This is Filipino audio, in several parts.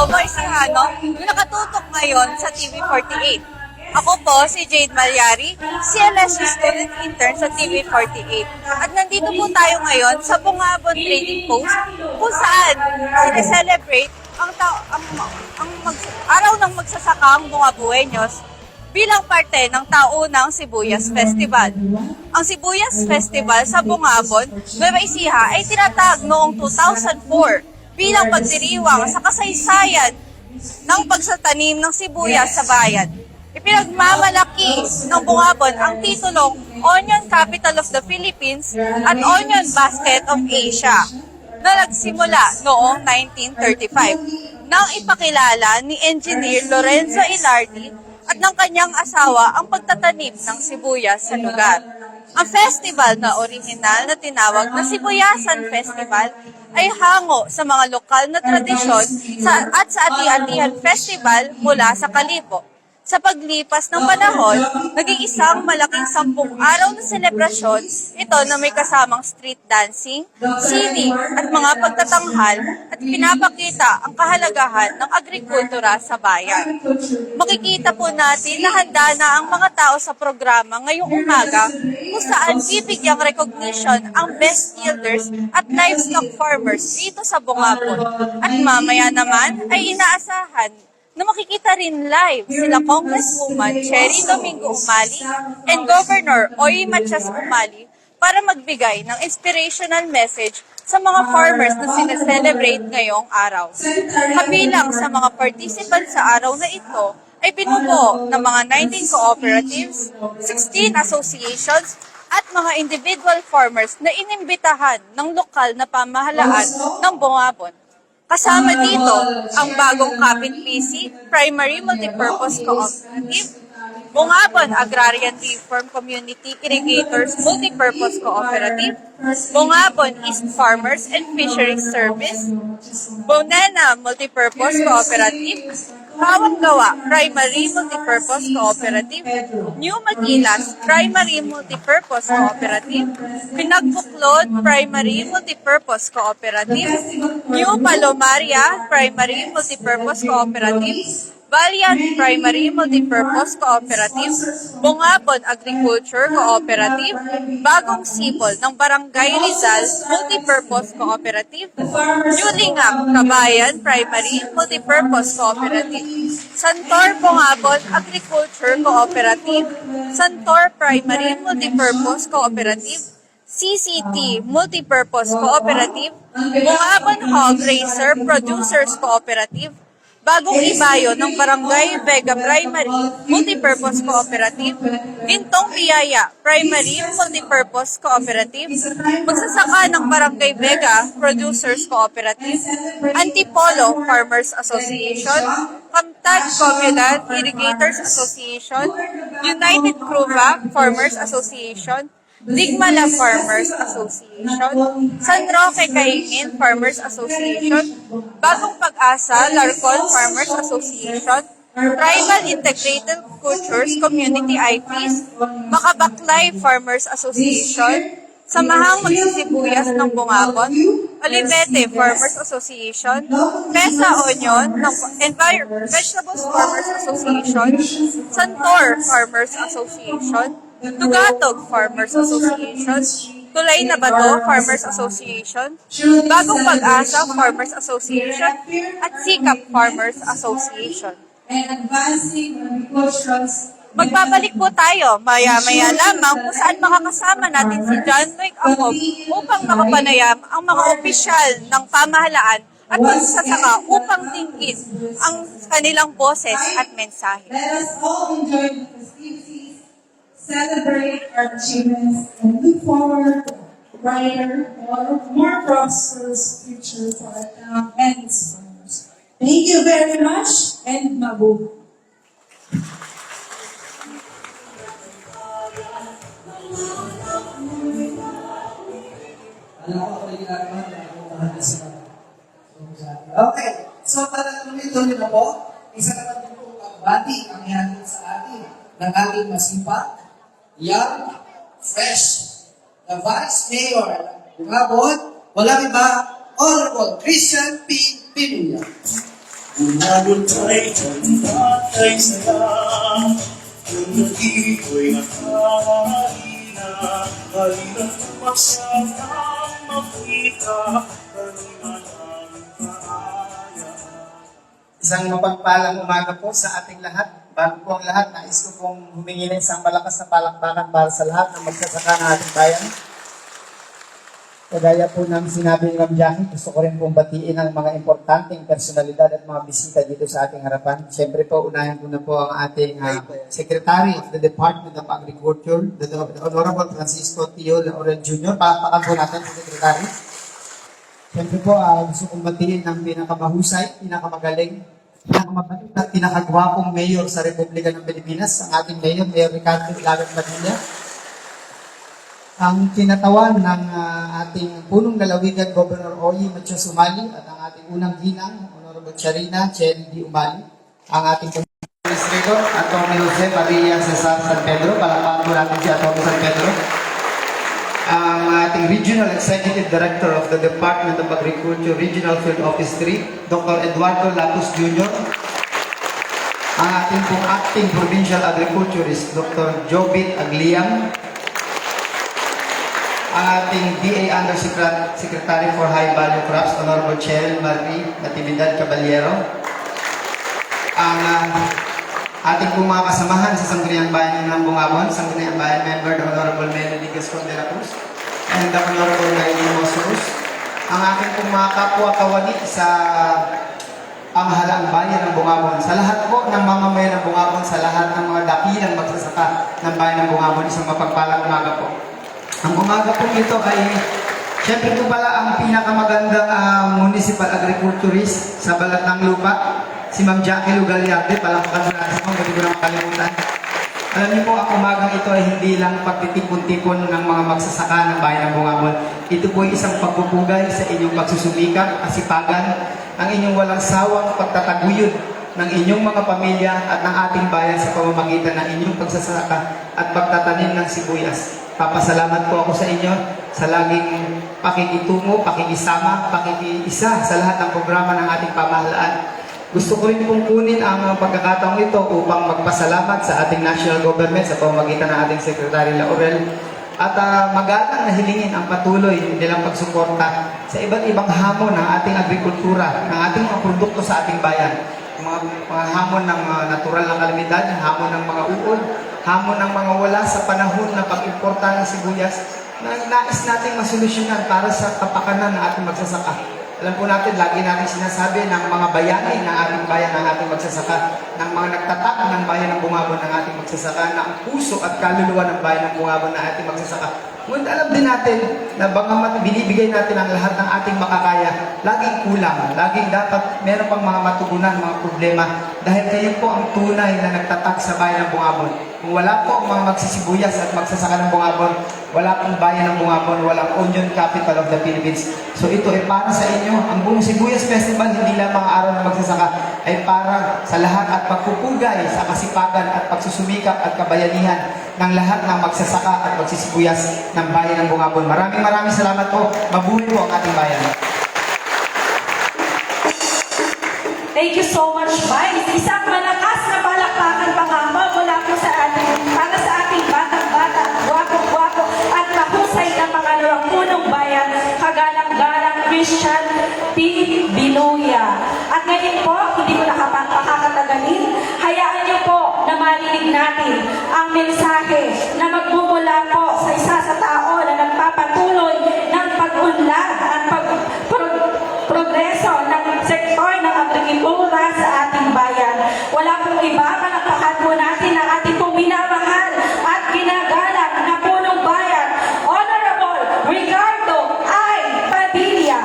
araw, mga Isihano, nakatutok ngayon sa TV48. Ako po si Jade Malyari, CLSU Student Intern sa TV48. At nandito po tayo ngayon sa Bungabon Trading Post kung saan sineselebrate ang araw ng magsasakang Bungabuenos bilang parte ng taunang Sibuyas Festival. Ang Sibuyas Festival sa Bungabon, Nueva Ecija ay tinatag noong 2004 bilang pagdiriwang sa kasaysayan ng pagsatanim ng sibuyas sa bayan. Ipinagmamalaki ng Bungabon ang titulong Onion Capital of the Philippines at Onion Basket of Asia na nagsimula noong 1935 nang ipakilala ni Engineer Lorenzo Ilardi at ng kanyang asawa ang pagtatanim ng sibuyas sa lugar. Ang festival na orihinal na tinawag na Sibuyasan Festival ay hango sa mga lokal na tradisyon at sa Ati-Atihan Festival mula sa Kalibo. Sa paglipas ng panahon, naging isang malaking 10 araw na selebrasyon ito na may kasamang street dancing, singing at mga pagtatanghal at pinapakita ang kahalagahan ng agrikultura sa bayan. Makikita po natin na handa na ang mga tao sa programa ngayong umaga kung saan bibigyang recognition ang best yielders at livestock farmers dito sa Bungabon. At mamaya naman ay inaasahan na makikita rin live sila Congresswoman Cherry Domingo Umali and Governor Oy Matias Umali para magbigay ng inspirational message sa mga farmers na sineselebrate ngayong araw. Kabilang sa mga participants sa araw na ito ay binubuo ng mga 19 cooperatives, 16 associations, at mga individual farmers na inimbitahan ng lokal na pamahalaan ng Bungabon. Kasama dito ang bagong Kapit PC, Primary Multipurpose Cooperative, Bungabon Agrarian Reform Community Irrigators Multipurpose Cooperative, Bungabon East Farmers and Fisheries Service, Bonena Multipurpose Cooperative, Kawanggawa Primary Multipurpose Cooperative, New Magilas Primary Multipurpose Cooperative, Pinagbuklod Primary Multipurpose Cooperative, New Palomaria Primary Multipurpose Cooperative, Valiant Primary Multipurpose Cooperative, Bungabon Agriculture Cooperative, Bagong Sipol ng Barangay Rizal Multipurpose Cooperative, New Lingam Kabayan Primary Multipurpose Cooperative, Santor Bungabon Agriculture Cooperative, Santor Primary Multipurpose Cooperative, CCT Multipurpose Cooperative, Bungabon Hog Racer Producers Cooperative, Bagong Ibayo ng Barangay Vega Primary Multipurpose Cooperative, Gintong Biyaya Primary Multipurpose Cooperative, Magsasaka ng Barangay Vega Producers Cooperative, Antipolo Farmers Association, Kamtad Comunidad Irrigators Association, United Cruva Farmers Association, Digmala Farmers Association, San Roque Caingin Farmers Association, Bagong Pag-asa Larcon Farmers Association, Tribal Integrated Cultures Community IPs, Makabaklay Farmers Association, Samahang Magsisibuyas ng Bungabon, Olivete Farmers Association, Pesa Onion ng Vegetables Farmers Association, Santor Farmers Association, Tugatog Farmers Association, Tulay na Bato Farmers Association, Bagong Pag-asa Farmers Association, at Sikap Farmers Association. Magbabalik po tayo maya-maya lamang kung saan makakasama natin si John Wick Acob upang makapanayam ang mga opisyal ng pamahalaan at magsasaka upang tingin ang kanilang boses at mensahe. Let us all enjoy the festivities, celebrate our achievements, and look forward to a brighter, more prosperous future for our town and its farmers. Thank you very much, and mabuhay. Okay, so para tuloy-tuloy na po, isa naman din po pagbati ang ihatid sa atin ng ating masipag, young, fresh, the Vice Mayor ng Bungabon, walang iba, Honorable Christian P. Pinuya. Umabot ay ganda kay saya, yung nag-iiko'y nakalina, halina pumagsakang makita, kanina ng kaaya. Isang mapagpalang umaga po sa ating lahat. Bago po ang lahat, nais ko pong humingi ng isang malakas na palakpakan para sa lahat ng magsasaka ng ating bayan. Kagaya po ng sinabi ni Ma'am Jackie, gusto ko rin pong batiin ang mga importanteng personalidad at mga bisita dito sa ating harapan. Siyempre po, unahin ko na po ang ating Secretary of the Department of Agriculture, the Honorable Francisco Tio Laurel Jr. Palakpakan po natin sa Secretary. Siyempre po, gusto kong batiin ng pinakamahusay, pinakamagaling, pinakamabait at pinakagwapong mayor sa Republika ng Pilipinas, ang ating mayor, Mayor Ricardo Ilagan Padilla. Ang kinatawan ng ating punong lalawigan, Governor Oyi Macho Sumali, at ang ating unang ginang, Honorable Charina Cherry D. Umali, ang ating Administrator, Atty. Jose Maria Cesar San Pedro, palakpakan po natin si Atty. San Pedro, ang ating Regional Executive Director of the Department of Agriculture, Regional Field Office 3, Dr. Eduardo Lapus Jr., ang ating pong Acting Provincial Agriculturist, Dr. Jobit Agliam, ang ating DA Undersecretary for High Value Crops, Honorable Cheryl Marie Natividad Caballero, ang ating pong mga kasamahan sa Sangguniang Bayan ng Bungabon, Sangguniang Bayan Member, the Honorable Melody Gascon de la Cruz, and the Honorable Nailin Mosurus, ang ating pong mga kapwa-kawani sa pamahalaang bayan ng Bungabon, sa lahat po ng mamamayan ng Bungabon, sa lahat ng mga dakilang magsasaka ng bayan ng Bungabon, isang mapagpalang umaga po. Ang umaga po ito ay, syempre po pala ang pinakamagandang municipal agriculturist sa balat ng lupa, si Ma'am Jackie Lugalyarte, palakpakan mo natin mo, hindi ko na makalimutan. Alam niyo po, ang umagang ito ay hindi lang pagtitipon-tipon ng mga magsasaka ng bayan ng Bungabon. Ito po ay isang pagpupugay sa inyong pagsusumikap, kasipagan, ang inyong walang sawang pagtataguyod ng inyong mga pamilya at ng ating bayan sa pamamagitan ng inyong pagsasaka at pagtatanim ng sibuyas. Papasalamat po ako sa inyo sa laging pakikitungo, pakikisama, pakikiisa sa lahat ng programa ng ating pamahalaan. Gusto ko rin pong kunin ang pagkakataong ito upang magpasalamat sa ating national government sa pamamagitan ng ating Secretary Laurel at magalang na hilingin ang patuloy nilang pagsuporta sa iba't ibang hamon ng ating agrikultura, ng ating mga produkto sa ating bayan. Mga hamon ng natural na kalamidad, hamon ng mga uod, hamon ng mga wala sa panahon na pag-importa ng sibuyas na nais nating masolusyonan para sa kapakanan ng ating magsasaka. Alam po natin, lagi natin sinasabi ng mga bayani ng ating bayan, ng ating magsasaka, ng mga nagtatak ng bayan ng Bungabon ng ating magsasaka, na ang puso at kaluluwa ng bayan ng Bungabon ng ating magsasaka. Ngunit alam din natin na bagamat binibigay natin ang lahat ng ating makakaya, laging kulang, laging dapat meron pang mga matugunan, mga problema, dahil kayo po ang tunay na nagtatak sa bayan ng Bungabon. Kung wala po ang mga magsisibuyas at magsasaka ng Bungabon, wala pong bayan ng Bungabon, walang Onion Capital of the Philippines. So ito ay para sa inyo. Ang buong Sibuyas Festival, hindi lang mga araw na magsasaka, ay para sa lahat at pagpupugay sa kasipagan at pagsusumikap at kabayanihan ng lahat ng magsasaka at magsisibuyas ng bayan ng Bungabon. Maraming salamat po. Mabuhay po ang ating bayan. Thank you so much, Vice. Isang malakas na palakpakan pa nga po mula po sa ating, para sa ating batang-bata, guwapo-guwapo at mahusay na pangalawang punong bayan, kagalang-galang Christian P. Binuya. At ngayon po, hindi ko nakakatagalin, hayaan niyo po na marinig natin ang mensahe na magmumula po sa isa sa tao na nagpapatuloy ng pag-unlad at progreso ng sektor ng agrikultura sa ating bayan. Wala pong iba, palakpakan po natin ang ating pong minamahal at ginagalang na punong bayan, Honorable Ricardo I. Padilla.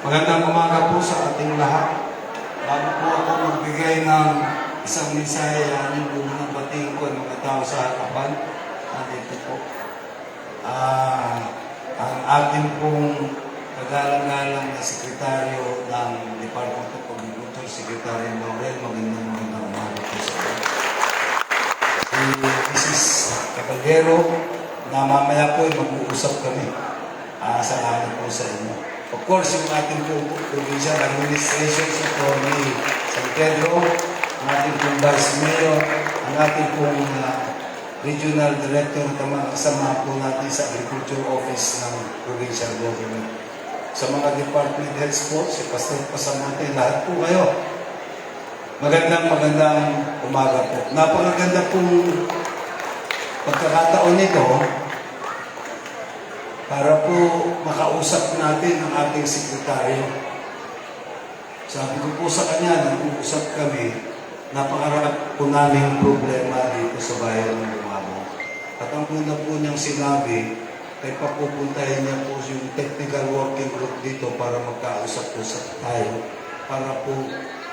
Magandang umaga po sa ating lahat. Bago po ako magbigay ng isang mensahe, anin po muna batiin ko ng mga tao sa harapan. Dito po. ating pong kagalang-galang na sekretaryo ng Department of Agriculture, Secretary Laurel. Magandang umaga po sa inyo. Si Mrs. Caballero, na mamaya po ay mag-uusap kami. Salamat po sa inyo. Of course, yung ating provincial administration attorney San Pedro, ang ating pong Vice Mayor, ang ating pong Regional Director, kasama po natin sa Agriculture Office ng Provincial Government. Sa mga department heads po, si Pastor Pasamante, lahat po kayo. Magandang umaga po. Napakaganda pong pagkakataon nito para po makausap natin ang ating sekretaryo. Sabi ko po sa kanya, nag-uusap kami, napakarap po namin problema dito sa bayan ng Bungabong. At ang una po niyang sinabi, ay papupuntahin niya po yung technical working group dito para magkausap po sa tayo, para po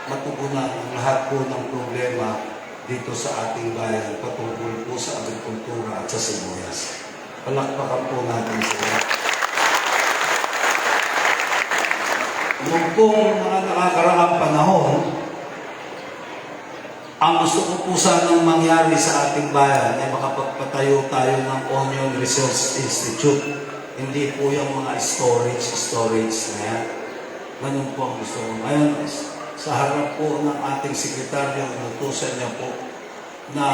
matugunan ang lahat po ng problema dito sa ating bayan patungkol po sa agrikultura at sa sibuyas. Palakpakan po natin sila. Noong pong mga nakakaraang panahon, ang gusto ko po sanang mangyari sa ating bayan ay makapagpatayo tayo ng Onion Research Institute. Hindi po yung mga storage na yan. Ganun po ang gusto ko. Ngayon, sa harap po ng ating sekretaryo, inutusan niya po na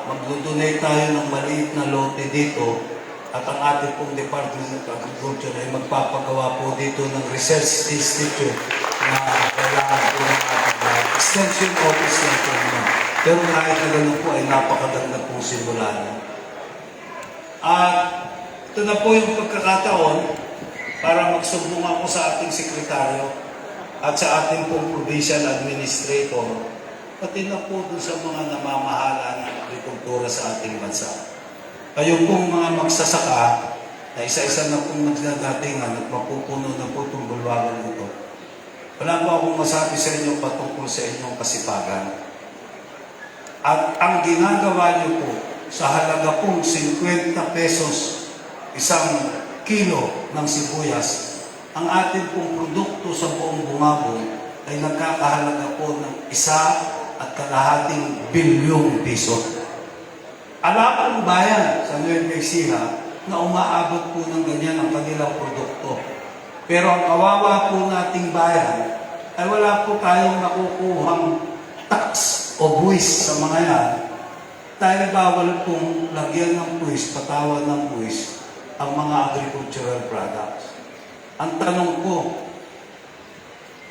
mag-donate tayo ng maliit na lote dito at ang ating pong Department of Agriculture ay magpapagawa po dito ng Research Institute na kailangan po ng ating extension office na po naman. Pero kahit na ganun po ay napakaganda pong simula. At ito na po yung pagkakataon para magsumbong ako sa ating sekretaryo at sa ating pong provincial administrator, pati na po dun sa mga namamahala ng agrikultura sa ating bansa. Kayo pong mga magsasaka na isa-isa na pong nagdadatingan at mapupuno na po itong bulwagan ito. Wala po akong masabi sa inyo patungkol sa inyong kasipagan. At ang ginagawa niyo po sa halaga pong 50 pesos isang kilo ng sibuyas, ang ating pong produkto sa buong Bungabong ay nagkakahalaga po ng 1.5 bilyong piso. Alam ang bayan sa Nueva Ecija na umaabot po ng ganyan ang kanilang produkto. Pero ang kawawa po nating bayan ay wala po tayong nakukuhang tax o buwis sa mga yan. Dahil bawal pong lagyan ng buwis, patawan ng buwis ang mga agricultural products. Ang tanong ko,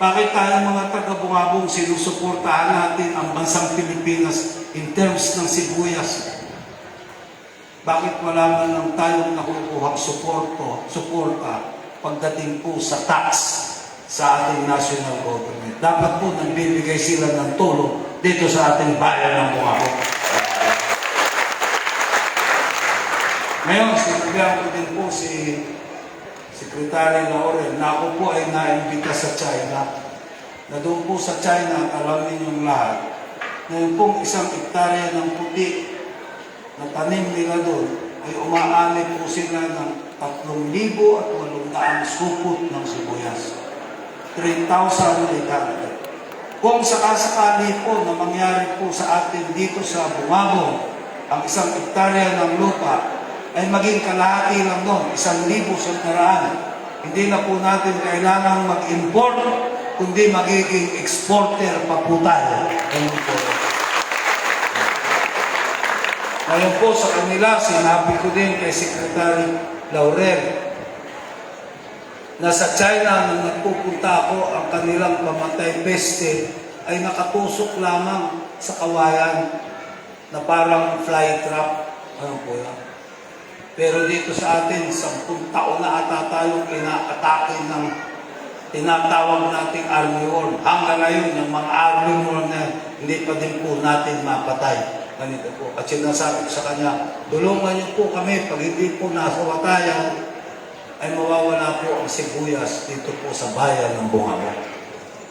bakit tayo mga taga-Bungabong sinusuportahan natin ang bansang Pilipinas in terms ng sibuyas? Bakit wala man lang tayong nakukuhang suporta pagdating po sa tax sa ating national government? Dapat po nagbibigay sila ng tulong dito sa ating bayan ng Bungabong. Ngayon, sinabihan ko din po si Secretary Laurel na ako po ay naimbita sa China. Na doon po sa China, alam ninyong lahat, na yung pong 1 hektarya ng puti na tanim nila doon, ay umaani po sila ng 3,800 supot ng sibuyas. 3,800. Kung sakasakali po na mangyari po sa atin dito sa Bungabong, ang 1 hektarya ng lupa ay maging kalahati lang doon, 1,100. Hindi na po natin kailangang mag-import, kundi magiging exporter pa po tayo. Ngayon po sa kanila, sinabi ko din kay Secretary Laurel na sa China, nung nagpupunta ako, ang kanilang pamatay peste ay nakatusok lamang sa kawayan na parang fly trap. Ano po yan? Pero dito sa atin, 10 taon na ata tayong inaatake ng tinatawag nating army worm. Hanggang ngayon, yung mga army worm na hindi pa din po natin mapatay. Ganito po. At sinasabi ko sa kanya, tulungan niyo po kami pag hindi po nasa watayan, ay mawawala po ang sibuyas dito po sa bayan ng Bungabong.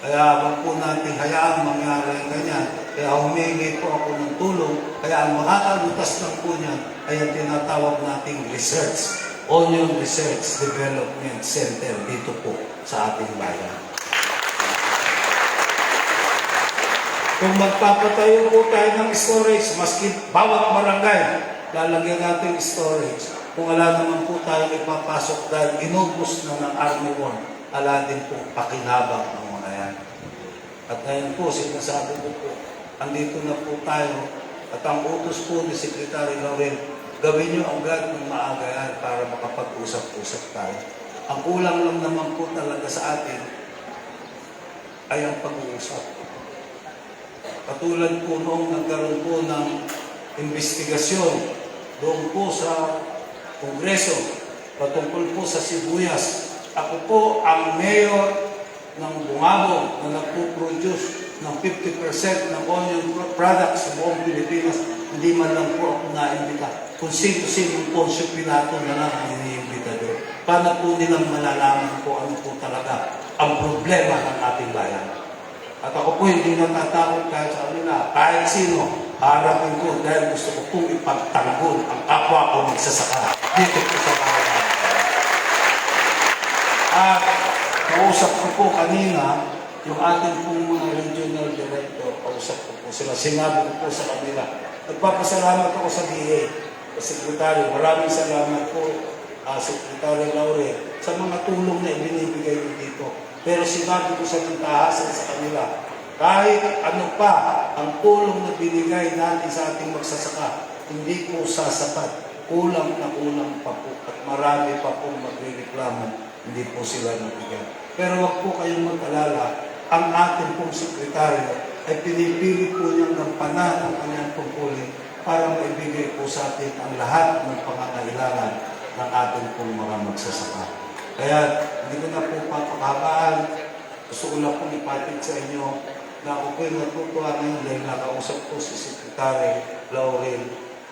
Kaya wag po natin hayaan mangyari ang ganyan. Kaya humingi po ako ng tulong. Kaya ang makakalutas lang po niya ay ang tinatawag nating research Onion Research Development Center dito po sa ating bayan. Kung magpapatayo po tayo ng storage, maski bawat barangay, lalagyan natin storage. Kung wala naman po tayong ipapasok dahil inubos na ng Army 1, ala din po pakinabang ng mga yan. At ngayon po, sinasabi ko po, andito na po tayo at ang utos po ni Secretary Laurel, gawin nyo agad ng maaga yan para makapag-usap-usap tayo. Ang kulang lang naman po talaga sa atin ay ang pag-uusap. Katulad po noong nagkaroon po ng investigasyon doon po sa Kongreso patungkol po sa sibuyas. Ako po ang mayor ng Bungabong na nagpo-produce ng 50% ng onion products sa buong Pilipinas. Hindi man lang po ako naimbita. Kung sino-sino Poncio Pilato na lang ang iniimbita doon. Paano po nilang malalaman po ano po talaga ang problema ng ating bayan? At ako po hindi natatakot kahit sa kanila, kahit sino, harapin ko dahil gusto ko pong ipagtanggol ang kapwa ko magsasaka dito po sa bayan. At kausap ko po kanina, yung ating pong mga regional director, kausap ko po sila, sinabi ko po sa kanila, nagpapasalamat ako sa DA, sa Secretary, maraming salamat po, Secretary Laurel, sa mga tulong na ibinibigay ko dito. Pero sinabi ko sa tahasan sa kanila, kahit ano pa ang tulong na binigay natin sa ating magsasaka, hindi po sasapat. Kulang na kulang pa po at marami pa pong magrereklamo, hindi po sila nabigyan. Pero wag po kayong mag-alala, ang ating pong sekretaryo ay pinipili po niyang gampanan ang kanyang tungkulin para maibigay po sa atin ang lahat ng pangangailangan ng ating pong mga magsasaka. Kaya hindi ko na po papakabaan. Gusto ko lang pong ipatid sa inyo na ako po'y natutuwa ngayon dahil nakausap ko si Secretary Laurel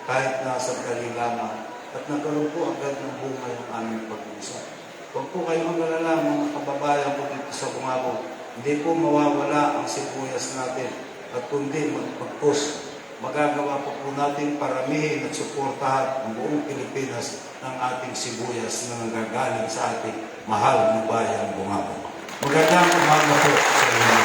kahit nasa dali lamang. At nagkaroon po agad ng bunga yung aming pag-uusap. Huwag po kayong mag-alala mga kababayan ko dito sa Bungabong. Hindi po mawawala ang sibuyas natin at kundi magpagpus. Magagawa po natin paramihin at suportahan ang buong Pilipinas ng ating sibuyas na nanggagaling sa ating mahal na bayan Bungabong. Magandang umaga po sa inyo.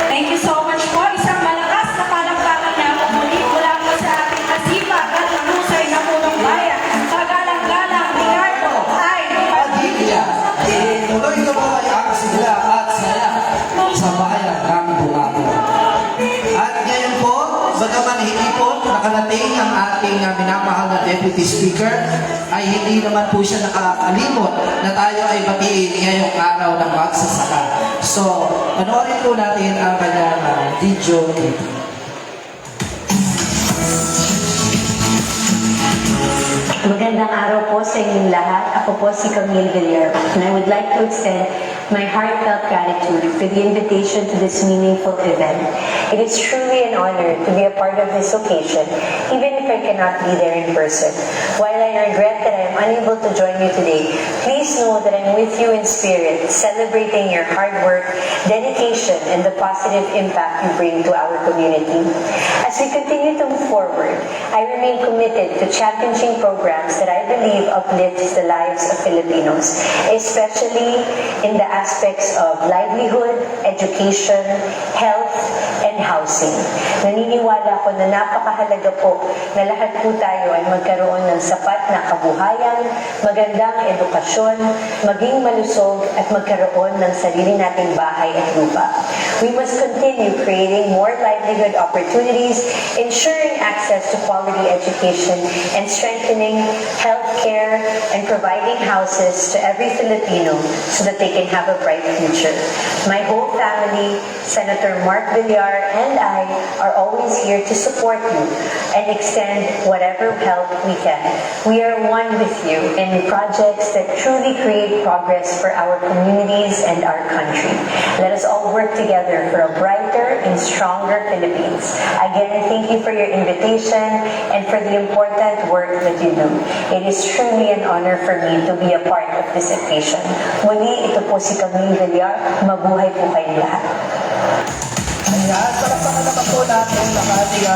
Thank you so much po. Isang malakas na palakpakan niya po muli mula po sa ating masipag at mahusay na punong bayan. Pagalang-galang Ricardo ay Padilla, tuloy-tuloy ang sigla at saya sa bayan ng Bungabong. At ngayon po, bagaman hindi po nakarating ang ating minamahal na Deputy Speaker, ay hindi naman po siya nakakalimot na tayo ay batiin ngayong araw ng magsasaka. So, panoorin po natin ang kanyang video dito. Magandang araw po sa inyong lahat. Ako po si Camille Villar, and I would like to extend my heartfelt gratitude for the invitation to this meaningful event. It is truly an honor to be a part of this occasion, even if I cannot be there in person. While I regret that I am unable to join you today, please know that I'm with you in spirit, celebrating your hard work, dedication, and the positive impact you bring to our community. As we continue to move forward, I remain committed to championing programs that I believe uplifts the lives of Filipinos, especially in the aspects of livelihood, education, health, and housing. Naniniwala ako na napakahalaga po na lahat po tayo ay magkaroon ng sapat na kabuhayan, magandang edukasyon, maging malusog at magkaroon ng sarili nating bahay at lupa. We must continue creating more livelihood opportunities, ensuring access to quality education, and strengthening healthcare and providing houses to every Filipino so that they can have a bright future. My whole family, Senator Mark Villar, and I are always here to support you and extend whatever help we can. We are one with you in projects that truly create progress for our communities and our country. Let us all work together for a brighter and stronger Philippines. Again, thank you for your invitation and for the important work that you do. It is truly an honor for me to be a part of this occasion. Muli, ito po si Camille Villar. Mabuhay po kayong lahat. Ayan, palakpakan naman po natin ang ating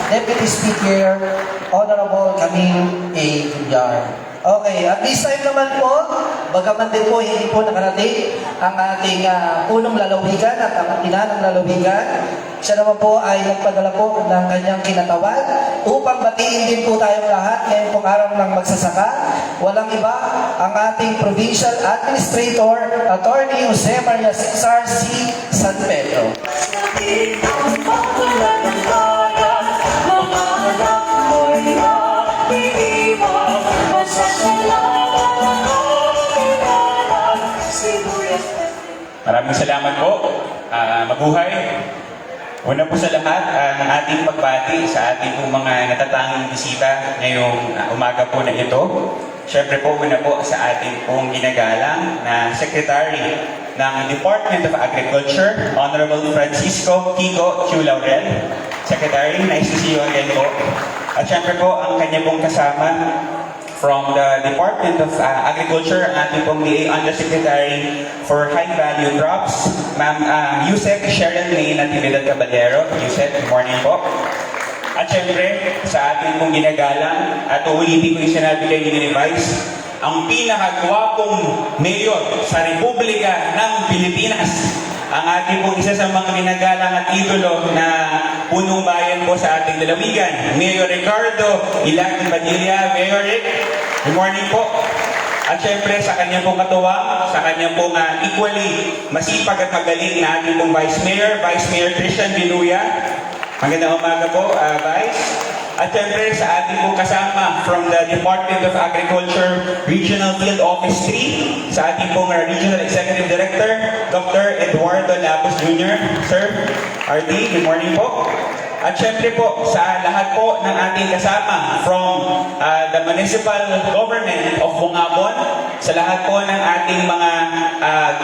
Deputy Speaker, Honorable Camille A. Villar. Okay, at this time naman po, bagaman din po hindi po nakarating ang ating punong lalawigan at ang ina ng lalawigan, siya naman po ay nagpadala po ng kanyang kinatawan upang batiin din po tayong lahat ngayon pong araw ng magsasaka. Walang iba, ang ating Provincial Administrator, Attorney Jose Maria Cesar C. San Pedro. Maraming salamat po. Mabuhay. Una po sa lahat, ang ating pagbati sa ating po mga natatanging bisita ngayong umaga po na ito. Siyempre po, una po sa ating pong ginagalang na Secretary ng Department of Agriculture, Honorable Francisco Kiko Q. Laurel. Secretary, nice to see you again po. At siyempre po, ang kanya pong kasama from the Department of Agriculture, ang ating pong DA Undersecretary for High Value Crops, Ma'am Yusek Sharon May Natividad Caballero. Yusek, good morning po. At syempre, sa ating pong ginagalang, at uulitin ko yung sinabi kayo ni Vice, ang pinakagwapong mayor sa Republika ng Pilipinas, ang ating pong isa sa mga ginagalang at idolo na punong bayan po sa ating lalawigan, Mayor Ricardo Ilan Padilla. Mayor Rick, good morning po. At syempre sa kanyang pong katuwang, sa kanyang pong equally masipag at magaling na ating pong Vice Mayor Christian Binuya. Magandang umaga po, Vice. At syempre sa ating pong kasama from the Department of Agriculture Regional Field Office 3, sa ating pong Regional Executive Director, Dr. Eduardo Lapus Jr. Sir, RD, good morning po. At syempre po, sa lahat po ng ating kasama from the Municipal Government of Bungabon, sa lahat po ng ating mga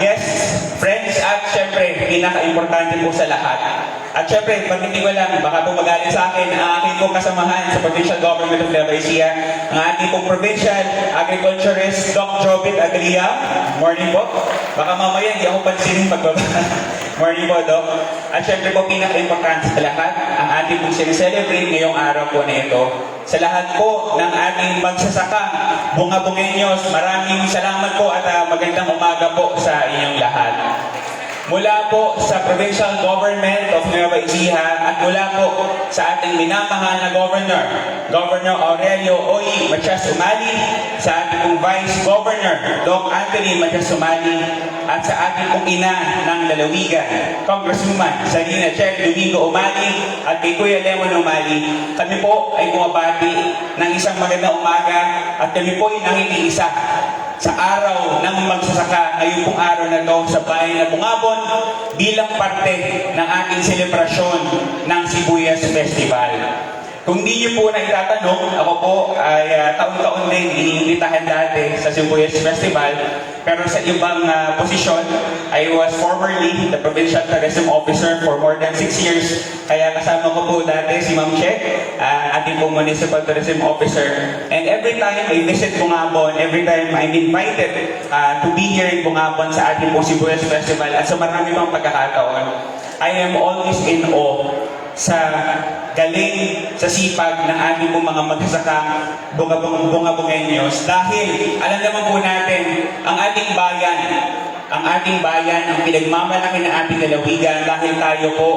guests, friends, at syempre, pinaka-importante po sa lahat. At syempre, pagdating ko lang, baka po magaling sa akin ang aking pong kasamahan sa Provincial Government of Nueva Ecija, ang ating pong Provincial Agriculturist, Doc Jobit Agria. Morning po. Baka mamaya hindi ako pansinin pagbaba. Morning po, Doc. At syempre po, pinaka-importante sa lahat, ang ating pong sineselebrate ngayong araw po na ito. Sa lahat po ng ating magsasaka, bunga-bungenyos, maraming salamat po at magandang umaga po sa inyong lahat. Mula po sa Provincial Government of Nueva Ecija at mula po sa ating minamahal na Governor, Governor Aurelio Oy Matias Umali, sa ating pong Vice Governor, Doc Anthony Matias Umali, at sa ating pong ina ng lalawigan, Congresswoman Salina Che Domingo Umali, at kay Kuya Lemon Umali, kami po ay bumabati ng isang magandang umaga at kami po ay nangingiisa sa araw ng magsasaka ngayong pong araw na ito sa bayan na Bungabon bilang parte ng ating selebrasyon ng Sibuyas Festival. Kung di niyo po na itatanong, ako po ay taon-taon din iniimbitahan dati sa Sibuyas Festival, pero sa ibang posisyon, I was formerly the Provincial Tourism Officer for more than 6 years. Kaya kasama ko po dati si Ma'am Che, ating pong Municipal Tourism Officer. And every time I visit Bungabon, every time I'm invited to be here in Bungabon sa ating pong Sibuyas Festival at sa marami pang pagkakataon, I am always in awe sa galing, sa sipag ng ating pong mga magsasaka, bunga-bungenyos. Dahil alam naman po natin, ang ating bayan, ang pinagmamalaki ng ating lalawigan dahil tayo po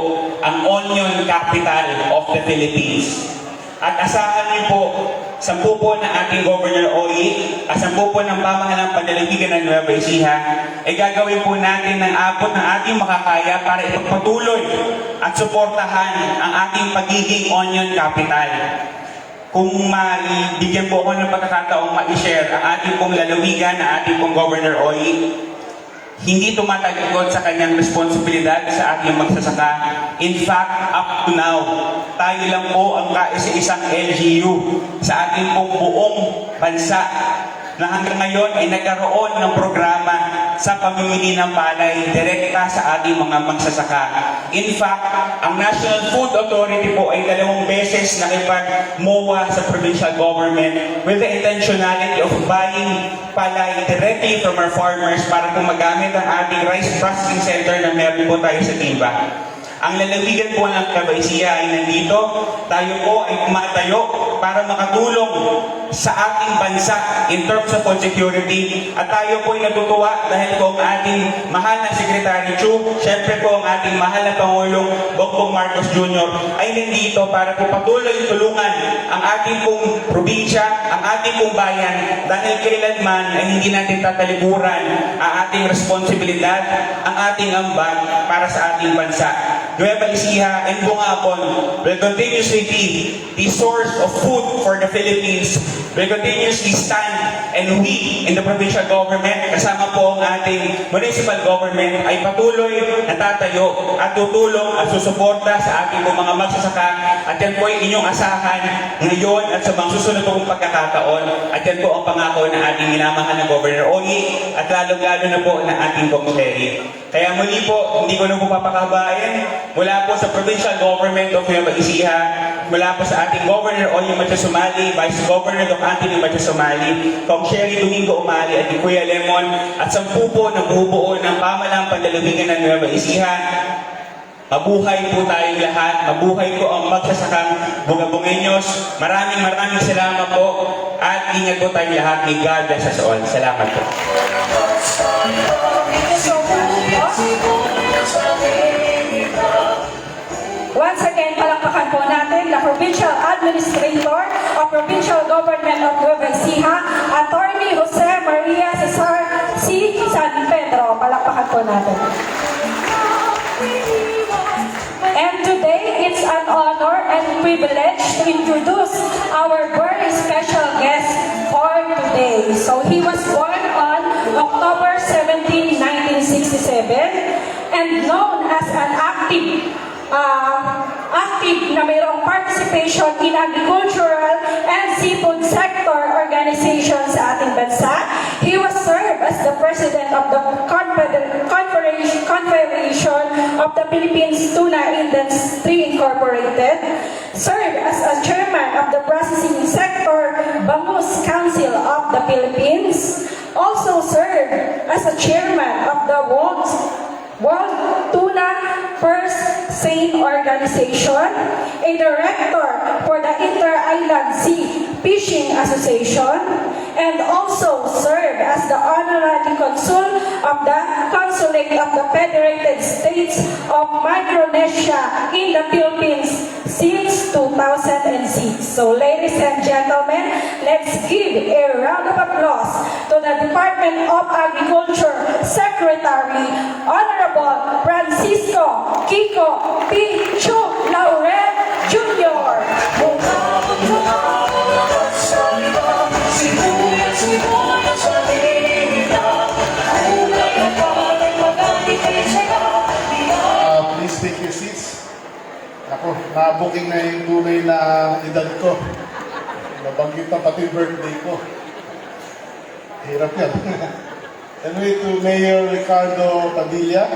ang onion capital of the Philippines. At asahan niyo po, 10 po ng ating Governor Oy, 10 po ng pamahalang panlalawigan ng Nueva Ecija, ay gagawin po natin ng abot ng ating makakaya para ipagpatuloy at suportahan ang ating pagiging onion capital. Kung maibigyan po ako ng pagkakataong ma-share ang ating pong lalawigan, ang ating pong Governor Oy, hindi tumatagod sa kanyang responsibilidad sa ating magsasaka. In fact, up to now, tayo lang po ang kaisa-isang LGU sa ating pong buong bansa na hanggang ngayon ay nagkaroon ng programa sa pamimili ng palay direkta sa ating mga magsasaka. In fact, ang National Food Authority po ay 2 beses nakipag-MOA sa provincial government with the intentionality of buying palay directly from our farmers para po magamit ang ating rice processing center na meron po tayo sa Timba. Ang lalawigan po ng Nueva Ecija ay nandito. Tayo po ay tumatayo para makatulong sa ating bansa in terms of food security. At tayo po ay natutuwa dahil po ang ating mahal na Secretary Chu, syempre po ang ating mahal na Pangulong Bongbong Marcos Jr. ay nandito para po patuloy tulungan ang ating pong probinsya, ang ating pong bayan, dahil kailanman ay hindi natin tatalikuran ang ating responsibilidad, ang ating ambag para sa ating bansa. Nueva Ecija and Bungabon will continuously be the source of food for the Philippines, will continuously stand, and we in the provincial government, kasama po ang ating municipal government, ay patuloy na tatayo at tutulong at susuporta sa ating po mga magsasaka. At yan po ay inyong asahan ngayon at sa mga susunod pong pagkakataon. At yan po ang pangako ng ating minamahal na Governor Ogie at lalong-lalo na po ng ating Secretary. Kaya muli po, hindi ko na po papakabain, mula po sa provincial government of Nueva Ecija, mula po sa ating Governor Ogie Matias-Sumali, Vice Governor Doc Anthony Matias-Sumali, Kong Sherry Domingo Umali at Kuya Lemon, at 10 po na bubuo ng pamalang pandalawigan ng Nueva Ecija. Mabuhay po tayong lahat. Mabuhay po ang magsasakang Bunga-Bungeños. Maraming salamat po. At ingat po tayong lahat. May God bless us all. Salamat po. Once again, palakpakan po natin the Provincial Administrator of Provincial Government of Nueva Ecija, Attorney Jose Maria Cesar C. San Pedro. Palakpakan po natin. And today, it's an honor and privilege to introduce our very special guest for today. So he was born on October 17, 1967, and known as an active na mayroong participation in agricultural and seafood sector organization sa ating bansa. He was served as the president of the Confederation of the Philippines Tuna Industry Incorporated, served as a chairman of the processing sector Bangus Council of the Philippines, also served as a chairman of the World Tuna Purse Seine Organization, a director for the Inter-Island Sea Fishing Association, and also served as the honorary consul of the Consulate of the Federated States of Micronesia in the Philippines since 2006. So ladies and gentlemen, let's give a round of applause to the Department of Agriculture Secretary, Honorable Francisco Kiko P. Chu Laurel Jr. Please take your seats. Ako, na-booking na yung tunay na edad ko. Nabanggit na pati birthday ko. Hirap yan. Anyway, to Mayor Ricardo Padilla,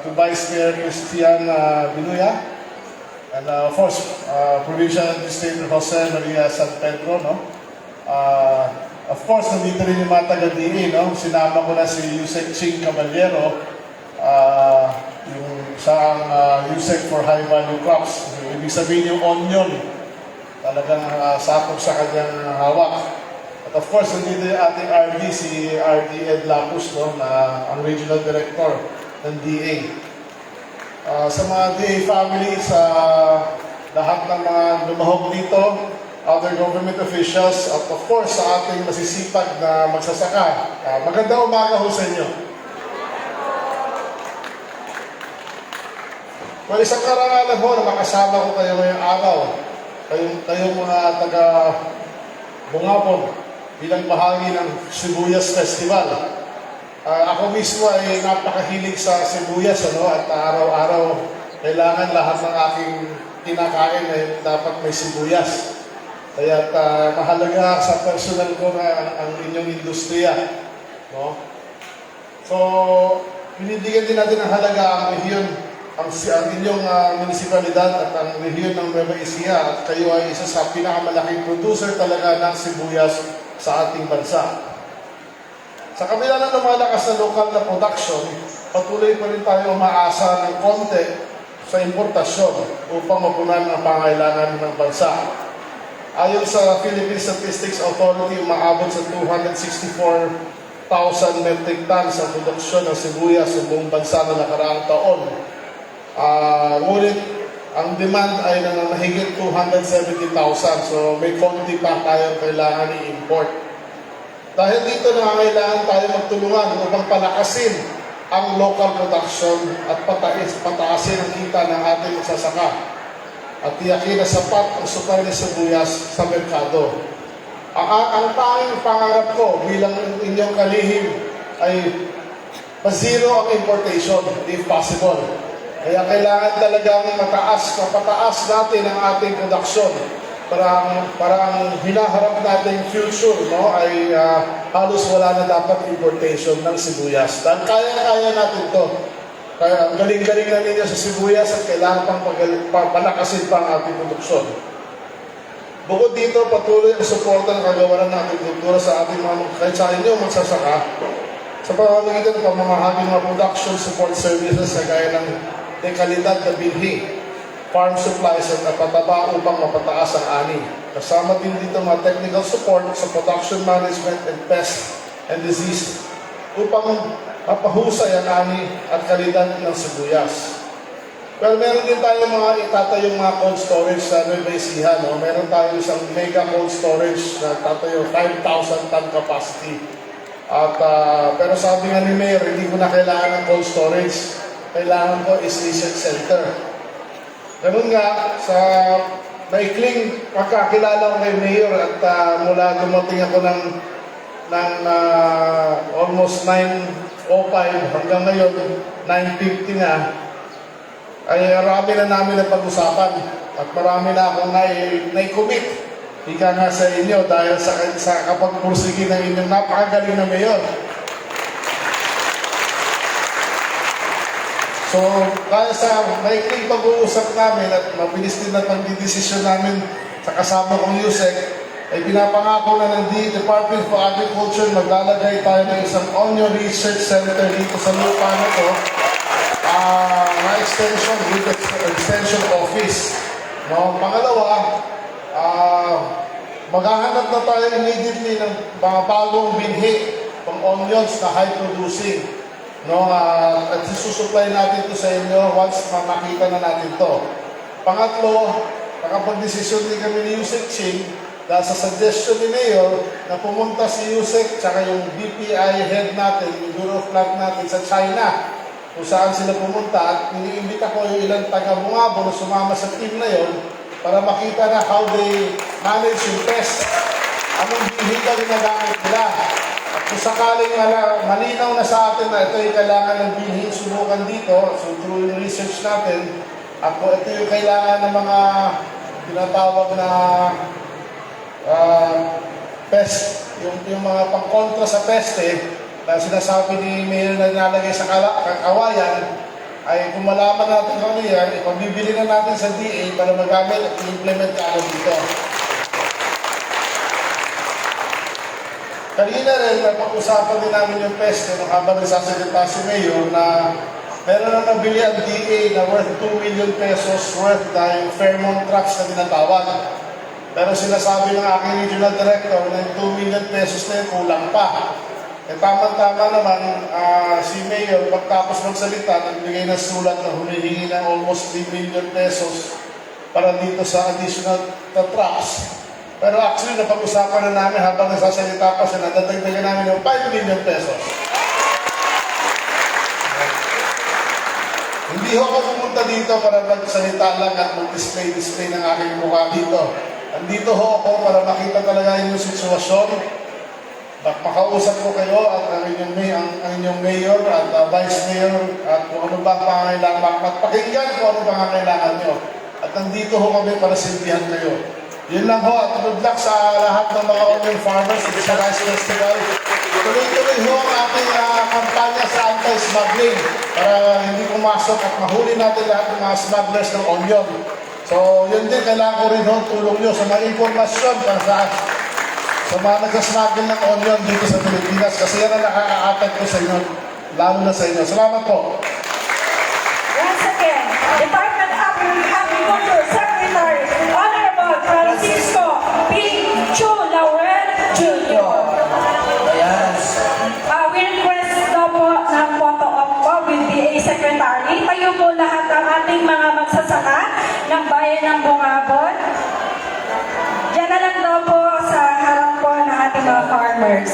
to Vice Mayor Christian Binuya, and of course, Provincial Administrator Jose Maria San Pedro, no? Of course, nandito rin yung mga taga-DA, no? Sinama ko na si Yusek Ching Caballero, yung isang Yusek for High Value Crops. Ibig sabihin yung onion, talagang sakop sa kanyang hawak. At of course, nandito yung ating RD, si RD Ed Lapus, no? Na ang Regional Director ng DA. Sa mga DA family, sa lahat ng mga lumahog dito, other government officials, at of course sa ating masisipag na magsasaka. Magandang umaga ho sa inyo. Well, isang karangalan ho na makasama ko kayo ngayong araw. Kayong mga taga Bungabon bilang bahagi ng Sibuyas Festival. Ako mismo ay napakahilig sa sibuyas, ano, at araw-araw kailangan lahat ng aking kinakain ay dapat may sibuyas. Kaya mahalaga sa personal ko na ang inyong industriya. No? So, binibigyan din natin ng halaga ang rehiyon, ang inyong munisipalidad at ang rehiyon ng Nueva Ecija, at kayo ay isa sa pinakamalaking producer talaga ng sibuyas sa ating bansa. Sa kabila ng lumalakas na local na production, patuloy pa rin tayo umaasa ng konti sa importasyon upang mapunan ang pangailangan ng bansa. Ayon sa Philippine Statistics Authority, umaabot sa 264,000 metric tons ang produksyon ng sibuyas sa buong bansa na nakaraang taon. Ngunit ang demand ay mahigit 270,000, so may konti pa tayong kailangan i-import. Dahil dito nangangailangan tayo magtulungan upang palakasin ang local production at pataasin ang kita ng ating magsasaka at tiyakin na sapat ang supply ng sibuyas sa merkado. Ang tanging pangarap ko bilang inyong kalihim ay ma-zero ang importation if possible. Kaya kailangan talagang mapataas natin ang ating production para ang hinaharap nating future ay halos wala na dapat importation ng sibuyas. Dahil kaya natin to. Kaya ang galing-galing na ninyo sa sibuyas at kailangan pang palakasin pa ang ating produksyon. Bukod dito, patuloy ang suporta ng kagawaran ng agrikultura sa ating kahit sa inyo magsasaka sa pamamagitan ng pamamahagi ng mga production support services na gaya ng dekalidad na binhi, farm supplies at pataba upang mapataas ang ani. Kasama din dito mga technical support sa production management and pest and disease upang mapahusay ang ani at kalidad ng sibuyas. Well, meron din tayo itatayong mga cold storage sa Nueva Ecija. Meron tayo isang mega cold storage na tatayo 5,000 ton capacity. Pero sabi nga ni Mayor, hindi ko na kailangan ng cold storage. Kailangan ko is research center. Ganun nga, sa maikling pagkakilala ko kay Mayor at mula dumating ako ng almost 9:05 hanggang ngayon, 9:50 na, ay marami na namin na pag-usapan at marami na akong nai-commit. Ika nga sa inyo dahil sa kapagpursige ng inyong napakagaling na Mayor. So, dahil sa maikling pag-uusap namin at mabilis din na pagdidesisyon namin sa kasama kong Yusek, ay pinapangako na ng Department for Agriculture maglalagay tayo ng isang onion research center dito sa lupa na ito, na extension with extension office. Pangalawa, maghahanap na tayo immediately ng mga bagong binhi pang onions na high producing. At isusupply natin ito sa inyo once makita na natin ito. Pangatlo, nakapag-desisyon din kami ni Yusek Ching dahil sa suggestion ni Mayor na pumunta si Yusek tsaka yung BPI head natin, yung Bureau of Plant natin sa China, kung saan sila pumunta at iniimbita ko yung ilang taga-Bungabo na sumama sa team na yon para makita na how they manage yung pest. Anong bihika ginagamit nila. At kung sakaling malinaw na sa atin na ito yung kailangan ng binhi subukan dito, so through yung research natin, at kung ito yung kailangan ng mga tinatawag na pest, yung mga pangkontra sa peste, na sinasabi ni Mayor na nalagay sa kawayan, ay kung malaman natin kung ano yan, ipabibili na natin sa DA para magamit at i-implement agad dito. Kanina rin, napag-usapan din namin yung peste nung habang nagsasalita si Mayor na meron na nabili ang DA na worth 2 million pesos worth na yung Fairmont trucks na tinatawag. Pero sinasabi ng aking regional director na yung 2 million pesos na yun kulang pa. Tama-tama naman, si Mayor, pagtapos magsalita, nagbigay ng sulat na humihingi ng almost 3 million pesos para dito sa additional trucks. Pero actually, napag-usapan na namin habang nagsasalita pa siya, nadadagdagan namin ng 5 million pesos. Hindi ho ako pumunta dito para magsalita lang at mag-display ng aking mukha dito. Andito ho ako para makita talaga yung sitwasyon. Makausap ko kayo at ang inyong mayor at vice mayor at kung ano ba ang pangangailangan. Magpakinggan kung ano ba ang kailangan nyo. At nandito ho kami para silbihan kayo. Yun lang ho at good luck sa lahat ng mga onion farmers sa Rice Festival. Tuloy-tuloy ho ang ating kampanya sa anti-smuggling para hindi pumasok at mahuli natin lahat ng mga smugglers ng onion. So yun din, kailangan ko rin ho tulong nyo sa mga informasyon para sa mga nagsasmuggle ng onion dito sa Pilipinas kasi yan ang nakaka-attack ko sa inyo. lalo na sa inyo. Salamat po. Once again, Department of Agriculture Secretary, Honorable Francisco P. Chu Laurel Jr. We request daw po ng photo op po with PA Secretary. Tayo po lahat ang ating mga magsasaka ng bayan ng Bungabon. Diyan na lang daw po sa harap po ng ating mga farmers.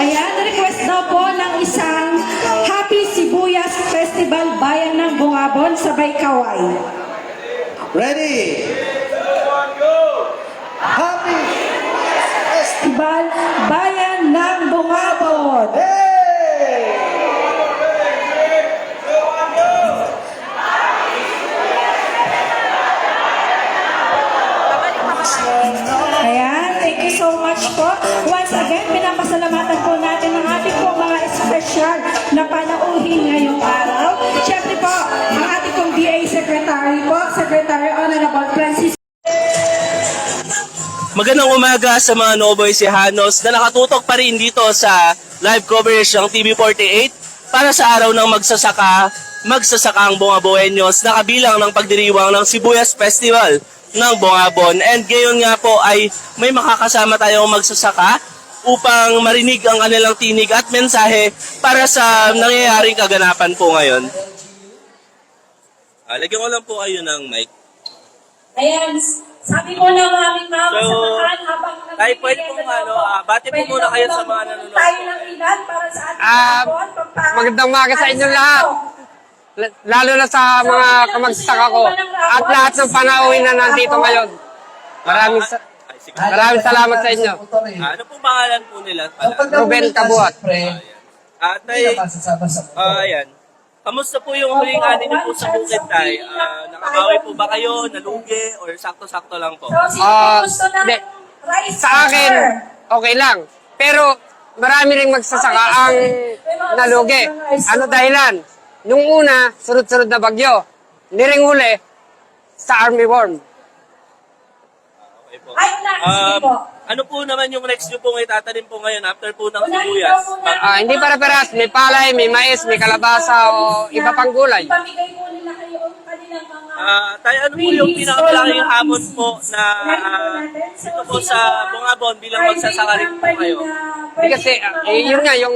Ayan, request daw po ng isang Happy Sibuyas Festival Bayan ng Bungabon sa Baykaway. Ready? Happy Festival Bayan ng Bungabon. Ayan, thank you so much po. Once again, pinapasalamatan po natin ang ating po mga espesyal na panauhin ngayong araw. Siyempre po, ang ating pong DA Secretary po, Secretary Honorable Francis. Magandang umaga sa mga Novoisianos na nakatutok pa rin dito sa live coverage ng TV48 para sa araw ng magsasakang Bungabuenos na kabilang ng pagdiriwang ng Sibuyas Festival ng Bungabon. And ngayon nga po ay may makakasama tayong magsasaka upang marinig ang kanilang tinig at mensahe para sa nangyayaring kaganapan po ngayon. Lagyan ko lang po kayo ng mic. Ayan, sabi ko ng aming mga kasamahan habang tayo pwede pong bati po muna kayo sa mga nanonood. tayo ng ilan para sa ating Magandang umaga sa inyo lahat. Lalo na sa mga kamagsasaka ko at lahat ng panauhin na nandito ngayon. Maraming salamat sa inyo. Ano pong pangalan po nila pala? Ruben Cabuat. Ayan. Kamusta po yung huling ani niyo po sa bukid, Tay? Nakabawi po ba kayo, nalugi, or sakto-sakto lang po? Hindi. Sa akin, okay lang. Pero marami ring magsasaka ang nalugi. Ano dahilan? Nung una, sunod-sunod na bagyo. Niring huli sa army worm. Okay po. Ano po naman yung next nyo pong itatanim po ngayon after po ng sibuyas? Hindi para-paras. May palay, may mais, may kalabasa o iba pang gulay. Pamigay po nila kayo ang kanilang mga Tayo, ano po yung pinakamalaking hamon po na dito po sa Bungabon bilang magsasaka rin po kayo? Hindi kasi, yun nga, yung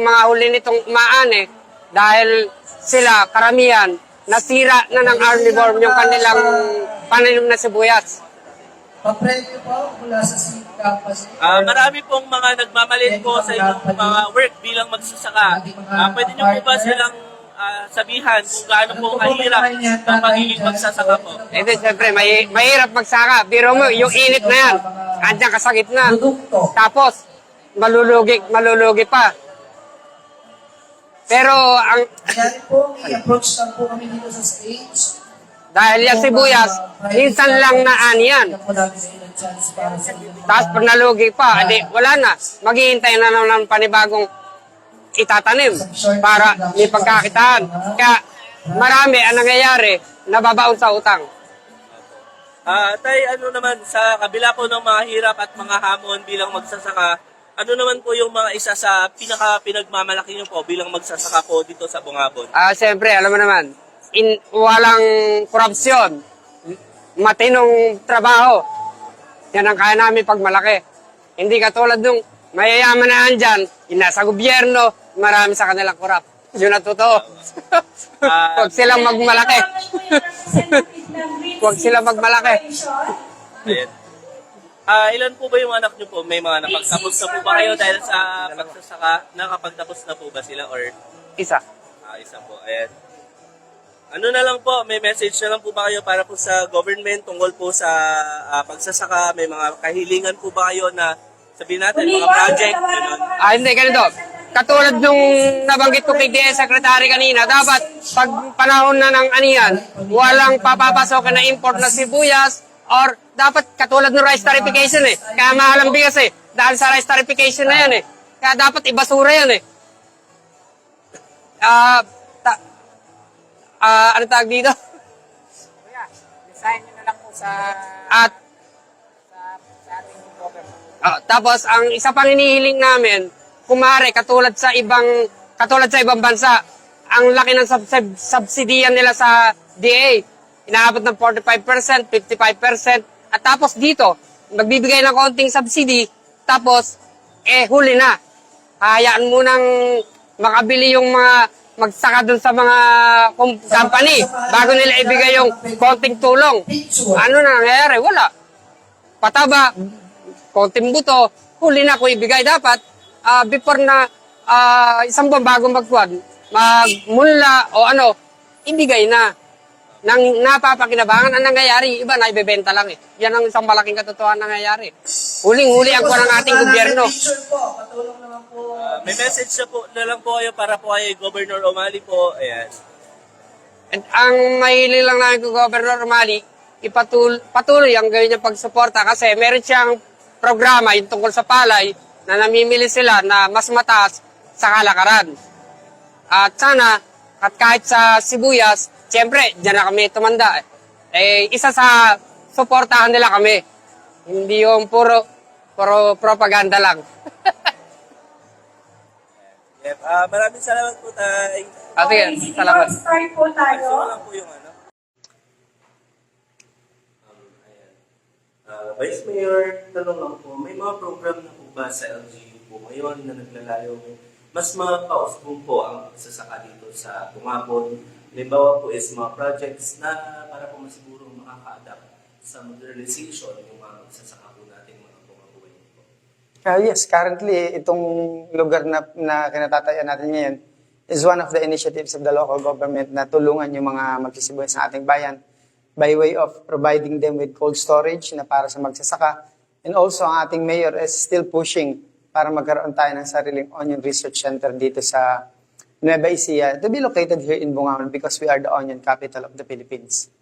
mga huli nitong umaane, dahil sila, karamihan, nasira na ng army worm yung kanilang pananim na sibuyas. Pa-preview po mula sa campus. Marami pong mga nagmamalit po sa inyong mga work bilang magsasaka. Pwede nyo po ba silang sabihan kung gaano po kahirap ang pagiging magsasaka po? Ito, siyempre, mahirap magsaka. Biro mo, yung init na yan, andyan ka sa gitna. Tapos, malulugi pa. Pero, Kaya po, i-approach lang po kami dito sa stage. dahil yung sibuyas, minsan lang naani yan. Tapos pag nalugi pa, wala na. Maghihintay na naman ng panibagong itatanim para may pagkakitaan. Kaya marami ang nangyayari, nababaon sa utang. Tay, ano naman, sa kabila po ng mga hirap at mga hamon bilang magsasaka, ano naman po yung mga isa sa pinagmamalaki nyo po bilang magsasaka po dito sa Bungabon? Siyempre, alam mo naman, walang korupsyon, matinong trabaho. Yan ang kaya namin pag malaki. Hindi katulad nung mayayaman na andyan, nasa gobyerno, marami sa kanilang korap. Yun ang totoo. Huwag silang magmalaki. Huwag silang magmalaki. Ayan. Ilan po ba yung anak niyo po? May mga napagtapos na po ba kayo dahil sa pagsasaka? Nakapagtapos na po ba sila or Isa. isa po? Ayan. Ano na lang po, may message na lang po ba kayo para po sa government tungkol po sa pagsasaka? May mga kahilingan po ba kayo na sabihin natin, mga project? Ganun. Hindi, ganito. Katulad nung nabanggit ko kay DS Secretary kanina, dapat pag panahon na ng anihan, walang papapasok na import na sibuyas or dapat katulad ng rice tarification eh. Kaya mahal ang bigas eh. Dahil sa rice tarification na yan eh. Kaya dapat ibasura yan eh. Ano tawag dito? Design nyo na lang po sa At ating government. tapos ang isa pang hinihiling namin, kumare katulad sa ibang bansa, ang laki ng subsidiyan nila sa DA. Inaabot ng 45%, 55%. At tapos dito, magbibigay ng konting subsidy, tapos huli na. Hayaan mo nang makabili yung mga magsaka dun sa mga company bago nila ibigay yung konting tulong. Ano na nangyayari? Wala. Pataba, konting buto, huli na kung ibigay. Dapat, before na isang buwan bago magmula o ano, ibigay na. Nang napapakinabangan, ang nangyayari, iba na ibebenta lang eh. Yan ang isang malaking katotohanan nangyayari. Huling-huli ang ng ating gobyerno. Patulong naman po. May message na lang po kayo para po kay Governor Omali po. Ayan. And ang mahiling lang namin kay Governor Romali, patuloy ang gawin niya pagsuporta kasi meron siyang programa yung tungkol sa palay na namimili sila na mas mataas sa kalakaran. At sana, at kahit sa sibuyas, siyempre, dyan na kami tumanda. Isa sa suportahan nila kami. Hindi yung puro propaganda lang. Yep. Maraming salamat po tayo. Sige, salamat. Start po tayo. Gusto ko lang po yung ano. Vice Mayor, tanong lang po, may mga program na po ba sa LGU po ngayon na naglalayong mas mapausbong po ang pagsasaka dito sa Bungabon? Halimbawa po is mga projects na para po masiguro makaka-adapt sa modernization yung mga magsasaka po natin mga bumabuhay po. Yes, currently, itong lugar na kinatatayan natin ngayon is one of the initiatives of the local government na tulungan yung mga magsisibuyas sa ating bayan by way of providing them with cold storage na para sa magsasaka. And also, ang ating mayor is still pushing para magkaroon tayo ng sariling onion research center dito sa Nueva Ecija to be located here in Bungaon because we are the onion capital of the Philippines.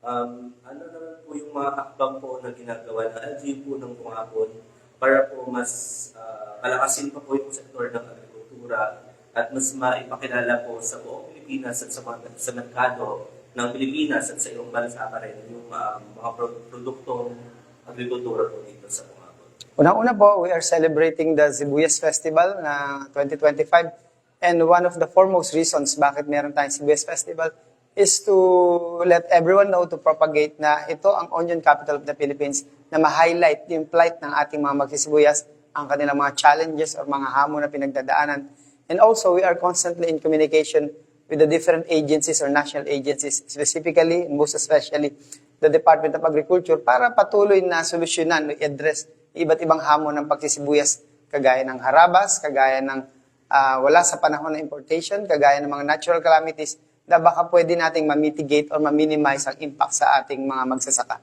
Ano naman po yung mga hakbang po na ginagawa ng LGU po ng Bungabon para po mas palakasin pa po yung sektor ng agrikultura at mas maipakilala po sa buong Pilipinas at sa merkado ng Pilipinas at sa ibang bansa pa rin yung mga produktong agrikultura po dito sa Bungabon. Unang-una po, we are celebrating the Sibuyas Festival na 2025 and one of the foremost reasons bakit meron tayong Sibuyas Festival is to let everyone know, to propagate na ito ang onion capital of the Philippines, na ma-highlight yung plight ng ating mga magsisibuyas, ang kanilang mga challenges or mga hamon na pinagdadaanan. And also, we are constantly in communication with the different agencies or national agencies, specifically, and most especially, the Department of Agriculture, para patuloy na solusyonan, i-address iba't ibang hamon ng pagsisibuyas, kagaya ng harabas, kagaya ng wala sa panahon ng importation, kagaya ng mga natural calamities, na baka pwede nating ma-mitigate or ma-minimize ang impact sa ating mga magsasaka.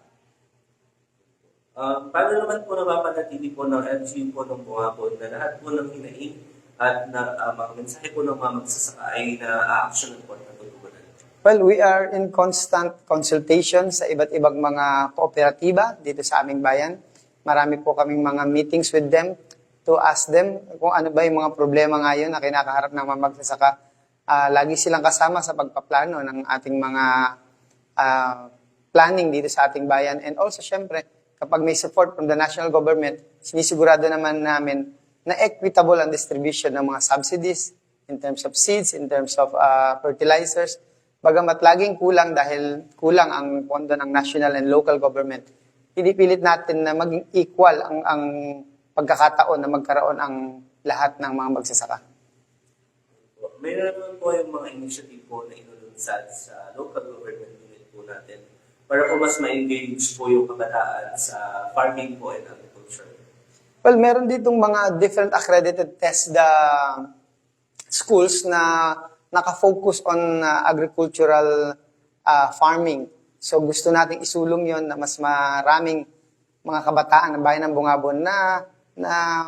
Paano naman po napapanatili po ng LGU po ng Bungabon na lahat po ng hinaing at na mga mensahe po ng mga magsasaka ay na-actionan po at natutugunan? Well, we are in constant consultation sa iba't ibang mga kooperatiba dito sa aming bayan. Marami po kaming mga meetings with them to ask them kung ano ba yung mga problema ngayon na kinakaharap ng mga magsasaka. Lagi silang kasama sa pagpaplano ng ating mga planning dito sa ating bayan. And also, syempre, kapag may support from the national government, sinisigurado naman namin na equitable ang distribution ng mga subsidies in terms of seeds, in terms of fertilizers. Bagamat laging kulang dahil kulang ang pondo ng national and local government, pinipilit natin na maging equal ang pagkakataon na magkaroon ang lahat ng mga magsasaka. Mayroon naman po yung mga initiative po na inulunsad sa local government unit po natin para po mas ma-engage po yung kabataan sa farming po and agriculture? Well, meron ditong mga different accredited test the schools na nakafocus on agricultural farming. So gusto nating isulong yon na mas maraming mga kabataan ng bayan ng Bungabon na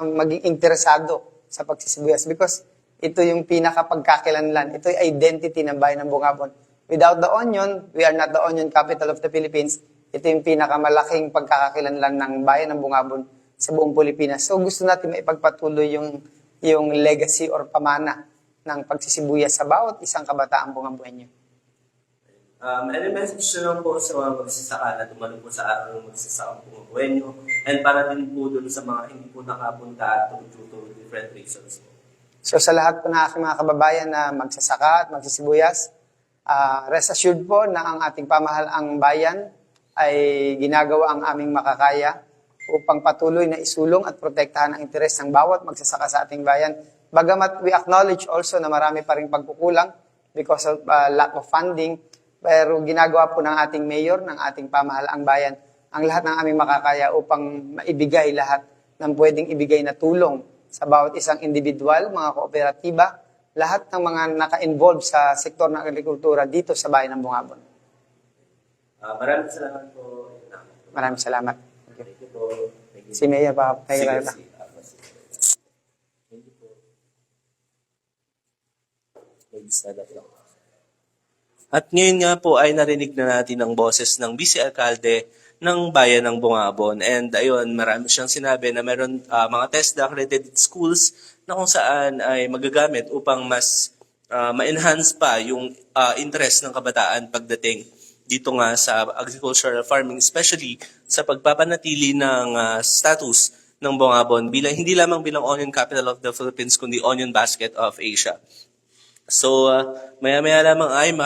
maging interesado sa pagsisibuyas because ito yung pinakapagkakilanlan. Ito yung identity ng bayan ng Bungabon. Without the onion, we are not the onion capital of the Philippines. Ito yung pinakamalaking pagkakakilanlan ng bayan ng Bungabon sa buong Pilipinas. So gusto natin maipagpatuloy yung legacy or pamana ng pagsisibuyas sa bawat isang kabataang Bungabuenyo. Any message na lang po sa mga magsasaka na dumalo po sa araw ng magsasaka Bungabuenyo and para din po dun sa mga hindi po nakapunta due to different reasons po? So sa lahat po ng aking mga kababayan na magsasaka at magsisibuyas, rest assured po na ang ating pamahalaang bayan ay ginagawa ang aming makakaya upang patuloy na isulong at protektahan ang interes ng bawat magsasaka sa ating bayan. Bagamat we acknowledge also na marami pa ring pagkukulang because of lack of funding, pero ginagawa po ng ating mayor, ng ating pamahalaang bayan, ang lahat ng aming makakaya upang maibigay lahat ng pwedeng ibigay na tulong sa bawat isang individual, mga kooperatiba, lahat ng mga naka-involve sa sektor ng agrikultura dito sa bayan ng Bungabon. Maraming salamat po. Maraming salamat. Thank you po. Thank you. Si Mayor pa. Thank you. Thank you po. At ngayon nga po ay narinig na natin ang boses ng Vice Alcalde ng Bayan ng Bungabon. And ayun, marami siyang sinabi na meron mga TESDA accredited schools na kung saan ay magagamit upang mas ma-enhance pa yung interest ng kabataan pagdating dito nga sa agricultural farming, especially sa pagpapanatili ng status ng Bungabon bilang hindi lamang bilang onion capital of the Philippines kundi onion basket of Asia. So maya-maya lamang ay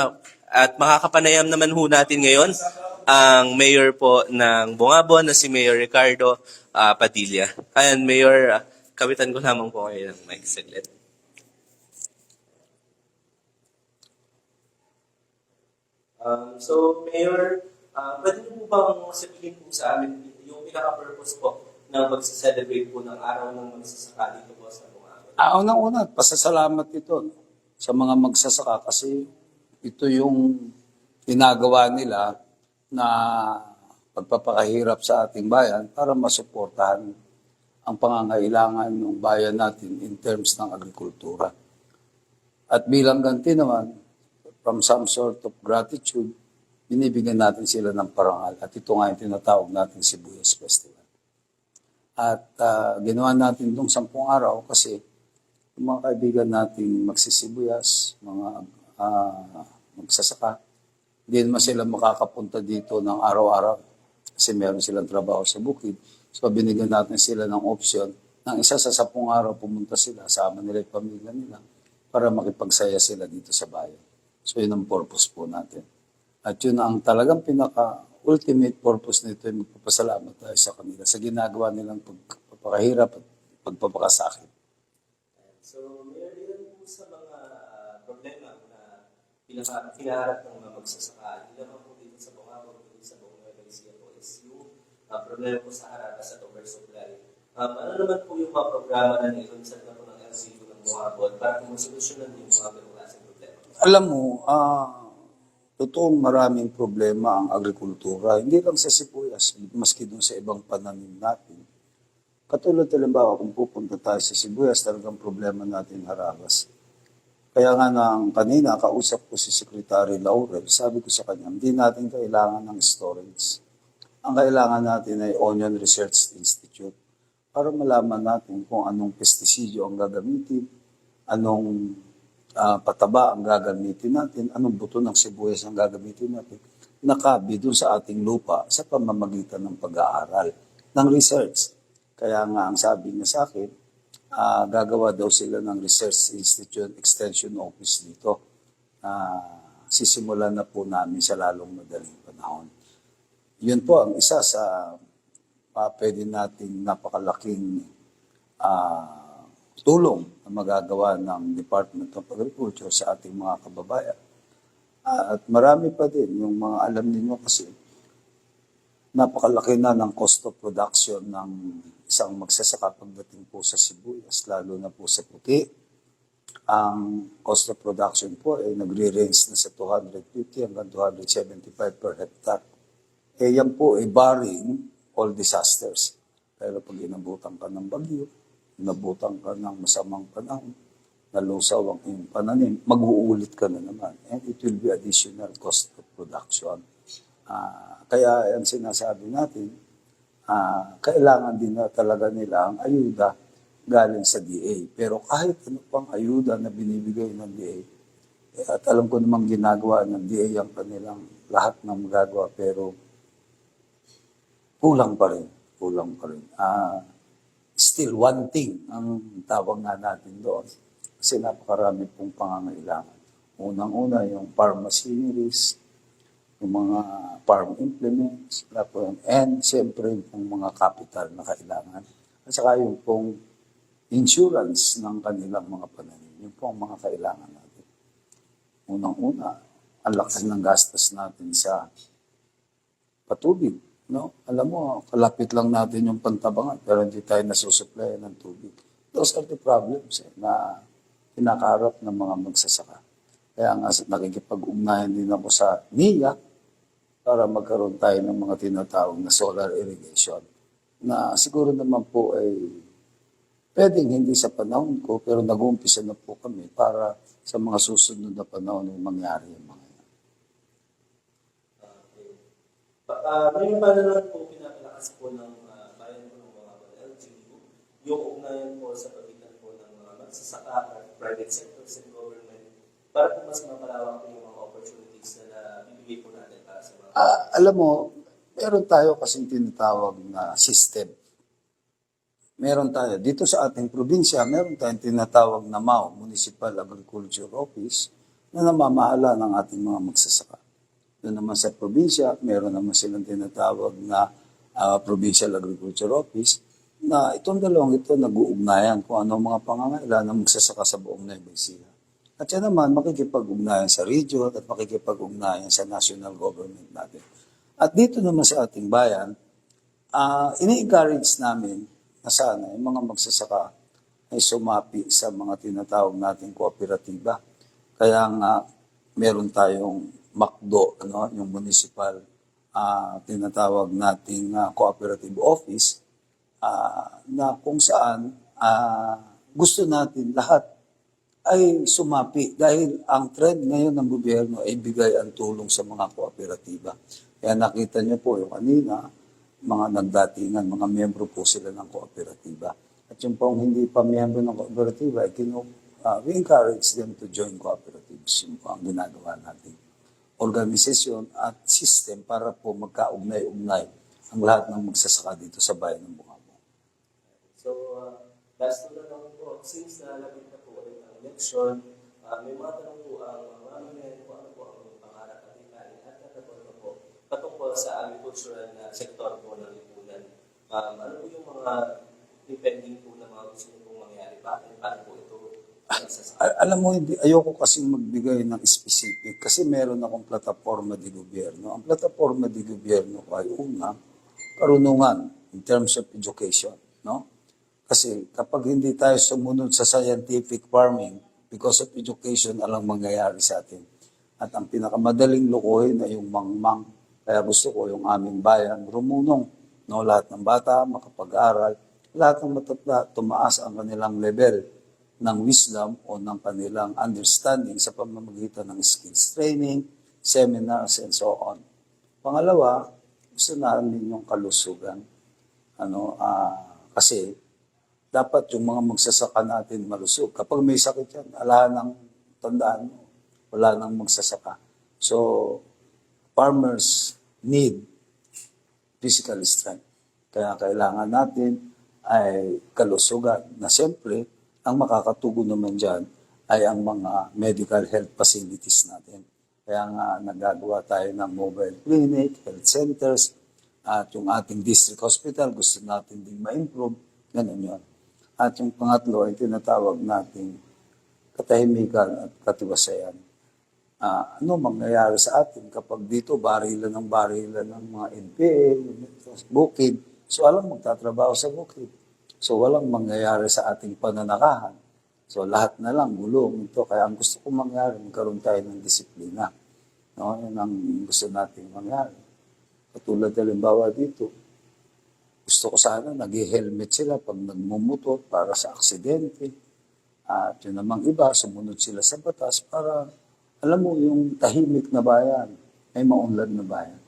at makakapanayam naman ho natin ngayon ang mayor po ng Bungabon na si Mayor Ricardo Padilla. Ayan, Mayor, kapitan ko lamang po kayo ng mic saglit. So, Mayor, pwede niyo po bang sabihin po sa amin yung pinaka-purpose po ng pagsa-celebrate po ng araw ng magsasaka dito po sa Bungabon? Unang-una, pasasalamat ito sa mga magsasaka kasi ito yung ginagawa nila na pagpapakahirap sa ating bayan para masuportahan ang pangangailangan ng bayan natin in terms ng agrikultura. At bilang ganti naman, from some sort of gratitude, binibigyan natin sila ng parangal. At ito nga yung tinatawag natin Sibuyas Festival. At ginawa natin itong 10 araw kasi yung mga kaibigan nating magsisibuyas, mga magsasaka, hindi naman sila makakapunta dito ng araw-araw kasi meron silang trabaho sa bukid. So binigyan natin sila ng option ng isa sa 10 araw pumunta sila, sama nila yung pamilya nila para makipagsaya sila dito sa bayan. So yun ang purpose po natin. At yun ang talagang pinaka-ultimate purpose nito ay magpapasalamat tayo sa kanila sa ginagawa nilang pagpapakahirap at pagpapakasakit. So, meron din po sa mga problema na pinaharap ng mga magsasaka, hindi naman po dito sa Bungabon, dito sa Nueva Ecija po is yung problema po sa harapas at oversupply. Ano naman po yung mga programa na nilunsan na po ng LCU ng Bungabon para po masolusyonan yung mga ganong klaseng problema? Alam mo, totoong maraming problema ang agrikultura. Hindi lang sa sibuyas, maski dun sa ibang pananim natin. Katulad halimbawa, kung pupunta tayo sa sibuyas, talagang problema natin harabas. Kaya nga nang kanina, kausap ko si Secretary Laurel, sabi ko sa kanya, hindi natin kailangan ng storage. Ang kailangan natin ay Onion Research Institute para malaman natin kung anong pestisidyo ang gagamitin, anong pataba ang gagamitin natin, anong buto ng sibuyas ang gagamitin natin, nakabi doon sa ating lupa sa pamamagitan ng pag-aaral, ng research. Kaya nga ang sabi niya sa akin, gagawa daw sila ng Research Institute Extension Office dito. Sisimulan na po namin sa lalong madaling panahon. Yun po ang isa sa pwede nating napakalaking tulong na magagawa ng Department of Agriculture sa ating mga kababayan. At marami pa din yung mga alam ninyo kasi napakalaki na ng cost of production ng isang magsasaka pagdating po sa sibuyas, lalo na po sa puti. Ang cost of production po ay nagre-range na sa 250 hanggang 275 per hectare. Yan po ay barring all disasters. Pero pag inabutan ka ng bagyo, inabutan ka ng masamang panahon, nalusaw ang iyong pananim, mag-uulit ka na naman. And it will be additional cost of production. Kaya ang sinasabi natin, kailangan din na talaga nila ang ayuda galing sa DA. Pero kahit ano pang ayuda na binibigay ng DA, at alam ko namang ginagawa ng DA ang kanilang lahat ng magagawa, pero kulang pa rin. Still wanting ang tawag nga natin doon. Kasi napakarami pong pangangailangan. Unang-una yung farm machineries, yung mga farm implements, and siyempre yung mga capital na kailangan. At saka yung pong insurance ng kanilang mga pananim. Yun po ang mga kailangan natin. Unang-una, ang lakas ng gastos natin sa patubig. No? Alam mo, kalapit lang natin yung Pantabangan, pero hindi tayo nasusupply ng tubig. Those are the problems na kinakaharap ng mga magsasaka. Kaya nga nakikipag-ugnayan din ako sa NIA para magkaroon tayo ng mga tinatawag na solar irrigation. Na siguro naman po ay pwedeng hindi sa panahon ko, pero nag-uumpisa na po kami para sa mga susunod na panahon ay mangyari yung mga yan. May pananaw po pinapalakas po ng bayan po ng mga LGU, yung ugnayan po sa pagitan po ng mga magsasaka, private sectors and government, para po mas mapalawak po yung mga opportunities na bibigay po natin para sa mga... Alam mo, meron tayo kasing tinatawag na system. Meron tayo. Dito sa ating probinsya, meron tayong tinatawag na MAO, Municipal Agriculture Office, na namamahala ng ating mga magsasaka. Doon naman sa probinsya, meron naman silang tinatawag na Provincial Agriculture Office, na itong dalawang ito nag-uugnayan kung ano mga pangangailangan ng magsasaka sa buong Nueva Ecija. At yan naman, makikipag-ugnayan sa region at makikipag-ugnayan sa national government natin. At dito naman sa ating bayan, ini-encourage namin na sana yung mga magsasaka ay sumapi sa mga tinatawag nating kooperatiba. Kaya nga meron tayong MACDO, yung municipal tinatawag nating cooperative office na kung saan gusto natin lahat ay sumapi dahil ang trend ngayon ng gobyerno ay bigay ang tulong sa mga kooperatiba. Kaya nakita niyo po yung kanina, mga nagdatingan, mga miyembro po sila ng kooperatiba. At yung pong hindi pa miyembro ng kooperatiba, we encourage them to join cooperatives. Yung po ang ginagawa natin. Organisasyon at system para po magkaugnay-ugnay ang lahat ng magsasaka dito sa bayan ng Bungabong. So, last na lang po, since nalapit na po ulit ang election, may mga tanong po ang mamamayan po ano po ang pangarap at ikain at katapunan po patungkol sa agricultural na sektor po ng lipunan. Ano po yung mga depending po na mga gusto niyo pong mangyari? Paano po ito? Alam mo, ayoko kasing magbigay ng specific kasi meron akong plataforma di gobyerno. Ang plataforma di gobyerno ko ay una, karunungan in terms of education. No? Kasi kapag hindi tayo sumunod sa scientific farming, because of education, alang mangyayari sa atin. At ang pinakamadaling lukuhin ay yung mangmang. Kaya gusto ko yung aming bayan rumunong. No? Lahat ng bata, makapag-aral, lahat ng matatanda, tumaas ang kanilang level ng wisdom o ng kanilang understanding sa pamamagitan ng skills training, seminars, and so on. Pangalawa, gusto namin yung kalusugan. Kasi dapat yung mga magsasaka natin malusog. Kapag may sakit yan, ala nang tandaan mo, wala nang magsasaka. So, farmers need physical strength. Kaya kailangan natin ay kalusugan na siyempre, ang makakatugon naman dyan ay ang mga medical health facilities natin. Kaya nga nagagawa tayo ng mobile clinic, health centers, at yung ating district hospital, gusto natin din ma-improve, ganun yun. At yung pangatlo ay tinatawag nating katahimikan at katiwasayan. ano mangyayari sa atin kapag dito barilan ng mga NPA, bukid. So alam, magtatrabaho sa bukid. So walang mangyayari sa ating pananakahan. So lahat na lang gulong ito. Kaya ang gusto ko mangyari, magkaroon tayo ng disiplina. No? Yan ang gusto nating mangyari. Katulad halimbawa dito, gusto ko sana nag-helmet sila pag nagmumotor para sa aksidente. At yun namang iba, sumunod sila sa batas para, alam mo, yung tahimik na bayan, ay maunlad na bayan.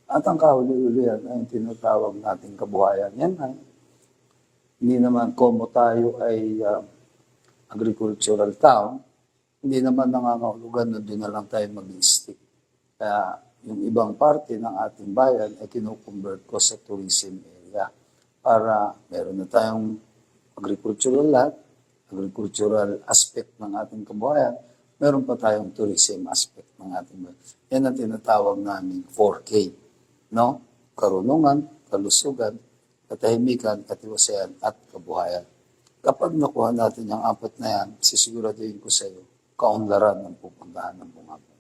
At ang kahuli-ulihan ay tinatawag nating kabuhayan. Yan ay, hindi naman como tayo ay agricultural town, hindi naman nangangahulugan na doon na lang tayo mag-stick. Kaya yung ibang parte ng ating bayan ay kinukonvert ko sa tourism area para meron na tayong agricultural land, agricultural aspect ng ating kabuhayan, meron pa tayong tourism aspect ng ating bayan. Yan ang tinatawag namin 4K. No? Karunungan, kalusugan, katahimikan, katiwasayan, at kabuhayan. Kapag nakuha natin yung apat na yan, sisiguraduhin ko sa iyo, kaunlaran ng pupuntahan ng Bungabon.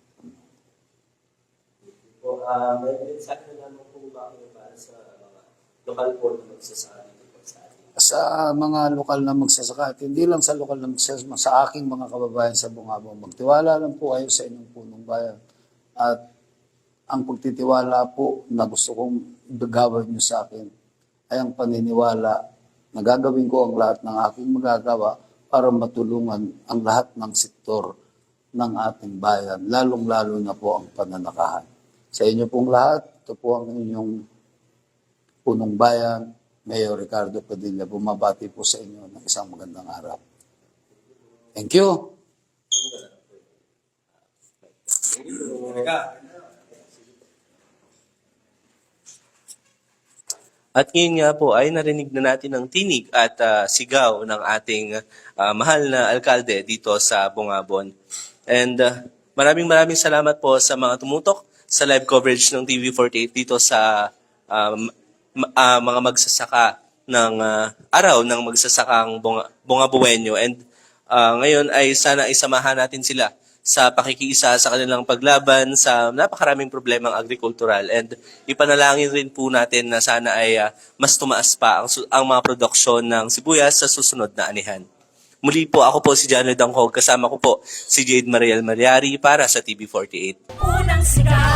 May mensahe na naman po ba kayo para sa mga lokal po na magsasaka dito sa atin? Sa mga lokal na magsasaka, at hindi lang sa lokal na magsasaka, sa aking mga kababayan sa Bungabon, magtiwala lang po kayo sa inyong punong bayan. At ang pagtitiwala po na gusto kong gagawin nyo sa akin ay ang paniniwala na gagawin ko ang lahat ng aking magagawa para matulungan ang lahat ng sektor ng ating bayan, lalong-lalo na po ang pananakahan. Sa inyo pong lahat, ito po ang inyong punong bayan, Mayor Ricardo Padilla, bumabati po sa inyo ng isang magandang araw. Thank you. At ngayon nga po ay narinig na natin ang tinig at sigaw ng ating mahal na alkalde dito sa Bungabon. And maraming salamat po sa mga tumutok sa live coverage ng TV48 dito sa mga magsasaka ng araw ng magsasakang Bungabuenyo. And ngayon ay sana isamahan natin sila sa pakikiisa sa kanilang paglaban sa napakaraming problemang agrikultural, and ipanalangin rin po natin na sana ay mas tumaas pa ang mga produksyon ng sibuyas sa susunod na anihan. Muli po, ako po si Johnny Danghog, kasama ko po si Jade Mariel Mariari para sa TV48. Unang sigaw.